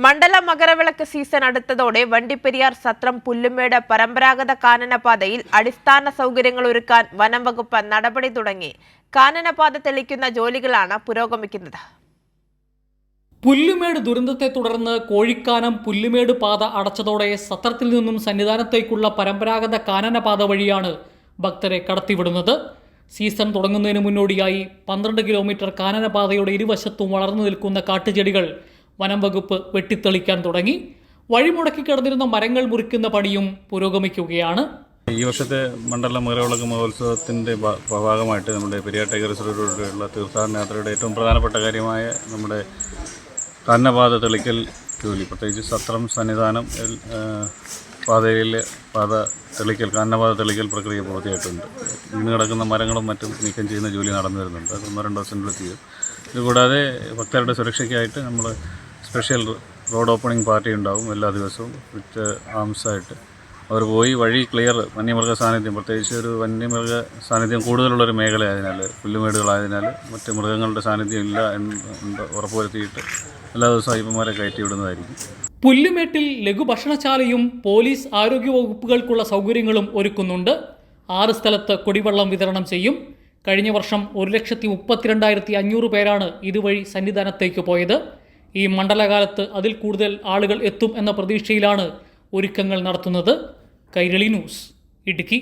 Mandala Makaravilakku season അടുത്തതോടെ Vandiperiyar സത്രം പുല്ലുമേട് പരമ്പരാഗത കാനനപാതയിൽ അടിസ്ഥാന സൗകര്യങ്ങൾ ഒരുക്കാൻ വനം വകുപ്പ് നടപടി തുടങ്ങി. കാനനപാത തെളിക്കുന്ന ജോലികളാണ് പുരോഗമിക്കുന്നത്. പുല്ലുമേട് ദുരന്തത്തെ തുടർന്ന് കോഴിക്കാനം പുല്ലുമേട് പാത അടച്ചതോടെ സത്രത്തിൽ നിന്നും സന്നിധാനത്തേക്കുള്ള പരമ്പരാഗത കാനനപാത വഴിയാണ് ഭക്തരെ കടത്തിവിടുന്നത്. സീസൺ തുടങ്ങുന്നതിന് മുന്നോടിയായി 12 കിലോമീറ്റർ കാനനപാതയുടെ ഇരുവശത്തും വളർന്നു നിൽക്കുന്ന കാട്ടുചെടികൾ വനം വകുപ്പ് വെട്ടിത്തെളിക്കാൻ തുടങ്ങി. വഴിമുടക്കി കിടന്നിരുന്ന മരങ്ങൾ മുറിക്കുന്ന പണിയും പുരോഗമിക്കുകയാണ്. ഈ വർഷത്തെ മണ്ഡല മകരവിളക്ക് മഹോത്സവത്തിൻ്റെ ഭാഗമായിട്ട് നമ്മുടെ പെരിയാർ ടൈഗർ റിസർവിലൂടെയുള്ള തീർത്ഥാടന യാത്രയുടെ ഏറ്റവും പ്രധാനപ്പെട്ട കാര്യമായ നമ്മുടെ കാനനപാത തെളിക്കൽ ജോലി, പ്രത്യേകിച്ച് സത്രം സന്നിധാനം പാത തെളിക്കൽ കാനനപാത തെളിക്കൽ പ്രക്രിയ പൂർത്തിയായിട്ടുണ്ട്. വീണ് കിടക്കുന്ന മരങ്ങളും മറ്റും നീക്കം ചെയ്യുന്ന ജോലി നടന്നു വരുന്നുണ്ട്. അത് 1-2 ദിവസത്തിനുള്ളിൽ ചെയ്യും. ഇതുകൂടാതെ ഭക്തരുടെ സുരക്ഷയ്ക്കായിട്ട് നമ്മൾ സ്പെഷ്യൽ റോഡ് ഓപ്പണിംഗ് പാർട്ടി ഉണ്ടാവും എല്ലാ ദിവസവും. വിത്ത് ആംസായിട്ട് അവർ പോയി വഴി ക്ലിയർ, വന്യമൃഗ സാന്നിധ്യം, പ്രത്യേകിച്ച് ഒരു വന്യമൃഗ സാന്നിധ്യം കൂടുതലുള്ളൊരു മേഖലയായതിനാൽ, പുല്ലുമേടുകളായതിനാൽ മറ്റ് മൃഗങ്ങളുടെ സാന്നിധ്യം ഇല്ല എന്ന് ഉറപ്പുവരുത്തിയിട്ട് എല്ലാ ദിവസവും അയ്യപ്പന്മാരെ കയറ്റിവിടുന്നതായിരിക്കും. പുല്ലുമേട്ടിൽ ലഘുഭക്ഷണശാലയും പോലീസ് ആരോഗ്യ വകുപ്പുകൾക്കുള്ള സൗകര്യങ്ങളും ഒരുക്കുന്നുണ്ട്. 6 സ്ഥലത്ത് കുടിവെള്ളം വിതരണം ചെയ്യും. കഴിഞ്ഞ വർഷം 1,32,500 പേരാണ് ഇതുവഴി സന്നിധാനത്തേക്ക് പോയത്. ഈ മണ്ഡലകാലത്ത് അതിൽ കൂടുതൽ ആളുകൾ എത്തും എന്ന പ്രതീക്ഷയിലാണ് ഒരുക്കങ്ങൾ നടത്തുന്നത്. കൈരളി ന്യൂസ്, ഇടുക്കി.